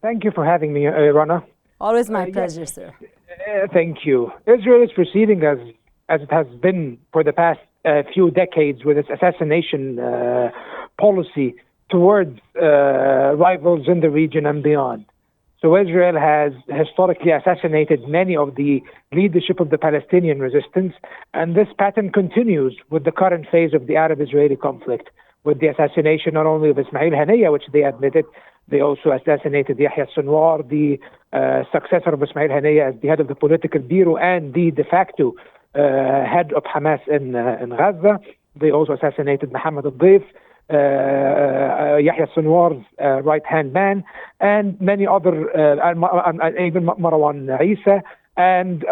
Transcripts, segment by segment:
Thank you for having me, Rana. Always my pleasure, sir. Thank you. Israel is proceeding as it has been for the past few decades with its assassination policy towards rivals in the region and beyond. So Israel has historically assassinated many of the leadership of the Palestinian resistance, and this pattern continues with the current phase of the Arab-Israeli conflict, with the assassination not only of Ismail Haniyeh, which they admitted, they also assassinated Yahya Sinwar, the successor of Ismail Haniyeh as the head of the political bureau and the de facto head of Hamas in Gaza. They also assassinated Mohamed Osman, Yahya Sinwar's right-hand man, and many other, even Marwan Isa, and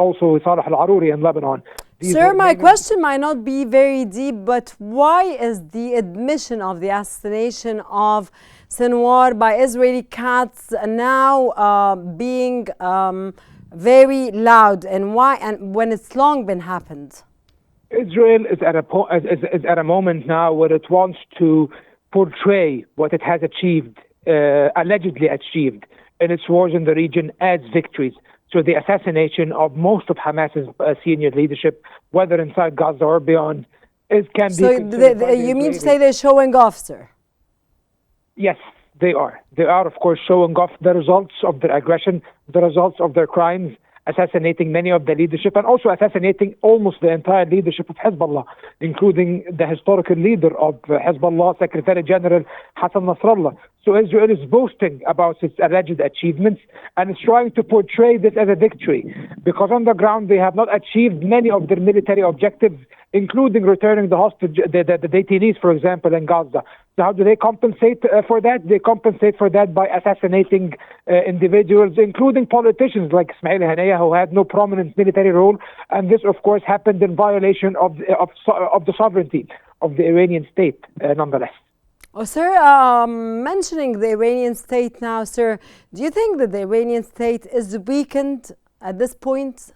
also Saleh al-Aruri in Lebanon. Sir, my question might not be very deep, but why is the admission of the assassination of Sinwar by Israeli cats now being very loud, and why, and when it's long been happened? Israel is at a moment now where it wants to portray what it has achieved, allegedly achieved, in its wars in the region as victories. So the assassination of most of Hamas's senior leadership, whether inside Gaza or beyond, can be. So you mean to say they're showing off, sir? Yes, they are. They are, of course, showing off the results of their aggression, the results of their crimes, assassinating many of the leadership, and also assassinating almost the entire leadership of Hezbollah, including the historical leader of Hezbollah, Secretary General Hassan Nasrallah. So Israel is boasting about its alleged achievements and is trying to portray this as a victory, because on the ground they have not achieved many of their military objectives, including returning the hostage, the detainees, for example, in Gaza. So how do they compensate for that? They compensate for that by assassinating individuals, including politicians like Ismail Haniyeh, who had no prominent military role. And this, of course, happened in violation of the sovereignty of the Iranian state, nonetheless. Oh, sir, mentioning the Iranian state now, sir, do you think that the Iranian state is weakened at this point,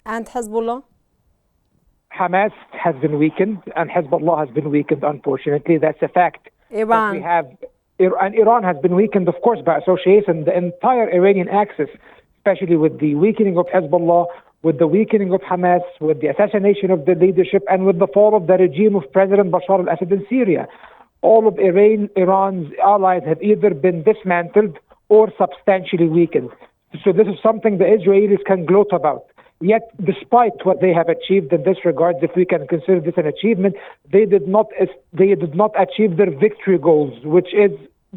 and Hezbollah? Hamas has been weakened and Hezbollah has been weakened, unfortunately. That's a fact. Iran. And Iran has been weakened, of course, by association. The entire Iranian axis, especially with the weakening of Hezbollah, with the weakening of Hamas, with the assassination of the leadership, and with the fall of the regime of President Bashar al-Assad in Syria. All of Iran's allies have either been dismantled or substantially weakened. So this is something the Israelis can gloat about. Yet, despite what they have achieved in this regard, if we can consider this an achievement, they did not achieve their victory goals, which is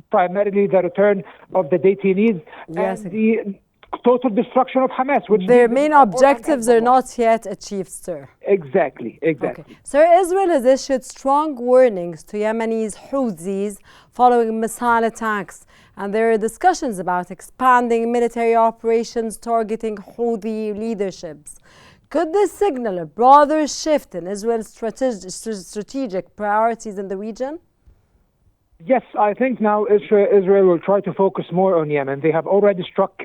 primarily the return of the detainees and the total destruction of Hamas. Which their main objectives are not yet achieved, sir. Exactly. Okay. Sir, Israel has issued strong warnings to Yemenis Houthis following missile attacks, and there are discussions about expanding military operations targeting Houthi leaderships. Could this signal a broader shift in Israel's strategic priorities in the region? Yes, I think now Israel will try to focus more on Yemen. They have already struck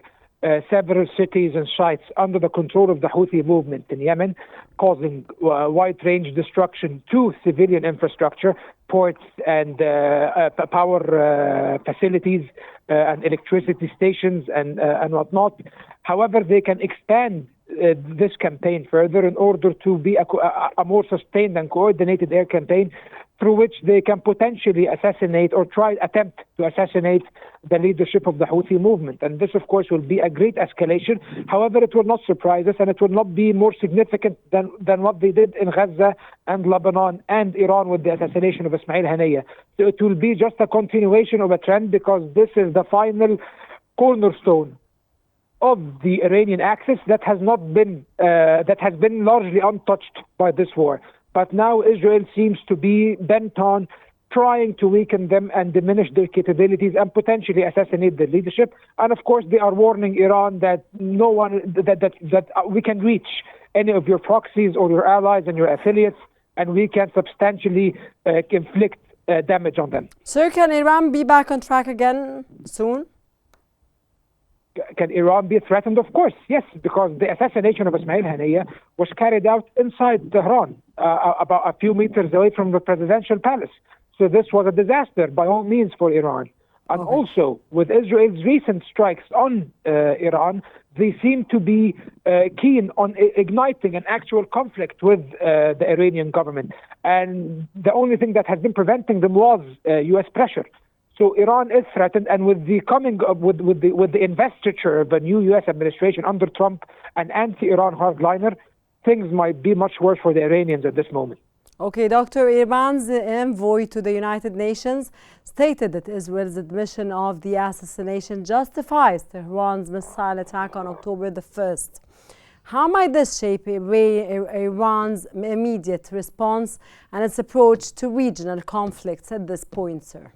several cities and sites under the control of the Houthi movement in Yemen, causing wide-range destruction to civilian infrastructure, ports and power facilities and electricity stations and whatnot. However, they can expand this campaign further in order to be a more sustained and coordinated air campaign through which they can potentially assassinate or attempt to assassinate the leadership of the Houthi movement. And this, of course, will be a great escalation. However, it will not surprise us, and it will not be more significant than what they did in Gaza and Lebanon and Iran with the assassination of Ismail Haniyeh. So it will be just a continuation of a trend, because this is the final cornerstone of the Iranian axis that has been largely untouched by this war. But now Israel seems to be bent on trying to weaken them and diminish their capabilities and potentially assassinate their leadership. And of course, they are warning Iran that that we can reach any of your proxies or your allies and your affiliates, and we can substantially inflict damage on them. Sir, can Iran be back on track again soon? Can Iran be threatened? Of course, yes, because the assassination of Ismail Haniyeh was carried out inside Tehran, about a few meters away from the presidential palace. So this was a disaster, by all means, for Iran. And also, with Israel's recent strikes on Iran, they seem to be keen on igniting an actual conflict with the Iranian government. And the only thing that has been preventing them was U.S. pressure. So Iran is threatened, and with the coming up with the investiture of a new U.S. administration under Trump, an anti-Iran hardliner, things might be much worse for the Iranians at this moment. Okay, Dr. Iran's envoy to the United Nations stated that Israel's admission of the assassination justifies Tehran's missile attack on October the 1st. How might this shape Iran's immediate response and its approach to regional conflicts at this point, sir?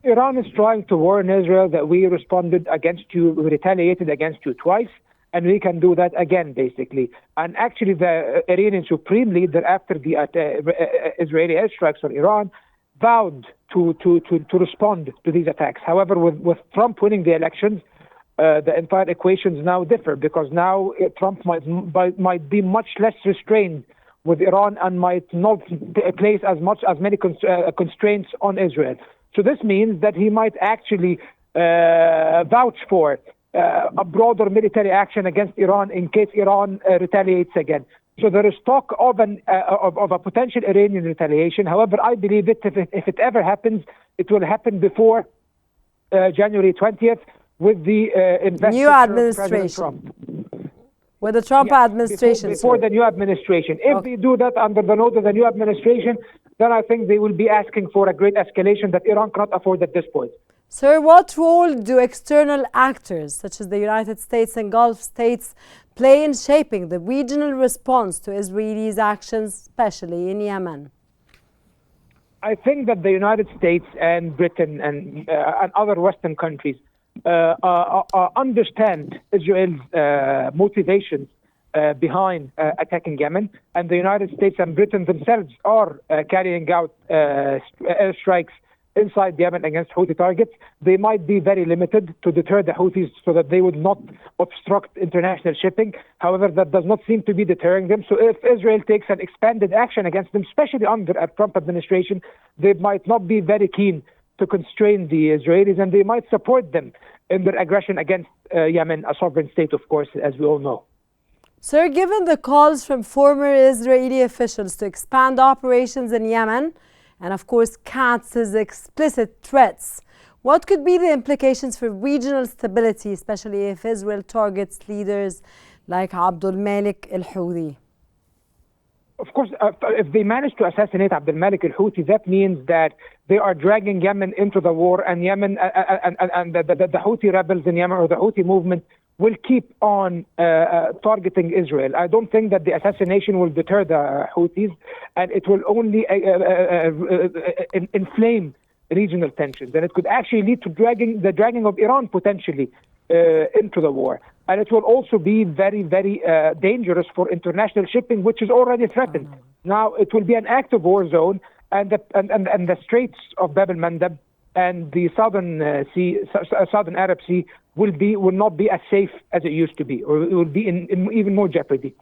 Iran is trying to warn Israel that we responded against you, we retaliated against you twice, and we can do that again, basically. And actually, the Iranian supreme leader, after the Israeli airstrikes on Iran, vowed to respond to these attacks. However, with Trump winning the elections, the entire equations now differ, because now Trump might be much less restrained with Iran and might not place as many constraints on Israel. So this means that he might actually vouch for a broader military action against Iran in case Iran retaliates again. So there is talk of a potential Iranian retaliation. However, I believe if it ever happens, it will happen before January 20th with the new administration. With the Trump administration. Before the new administration. If they do that under the nose of the new administration, then I think they will be asking for a great escalation that Iran cannot afford at this point. Sir, what role do external actors, such as the United States and Gulf states, play in shaping the regional response to Israelis' actions, especially in Yemen? I think that the United States and Britain and other Western countries understand Israel's motivations behind attacking Yemen, and the United States and Britain themselves are carrying out airstrikes inside Yemen against Houthi targets. They might be very limited to deter the Houthis so that they would not obstruct international shipping. However, that does not seem to be deterring them. So if Israel takes an expanded action against them, especially under a Trump administration, they might not be very keen to constrain the Israelis, and they might support them in their aggression against Yemen, a sovereign state, of course, as we all know. Sir, given the calls from former Israeli officials to expand operations in Yemen, and of course Katz's explicit threats, what could be the implications for regional stability, especially if Israel targets leaders like Abdul Malik al-Houthi? Of course, if they manage to assassinate Abdul Malik al-Houthi, that means that they are dragging Yemen into the war, and Yemen and the Houthi rebels in Yemen, or the Houthi movement, will keep on targeting Israel. I don't think that the assassination will deter the Houthis, and it will only inflame regional tensions, and it could actually lead to the dragging of Iran potentially into the war. And it will also be very, very dangerous for international shipping, which is already threatened. Now it will be an active war zone, and the Straits of Bab el-Mandeb and the Southern Arab Sea will not be as safe as it used to be, or it will be in even more jeopardy.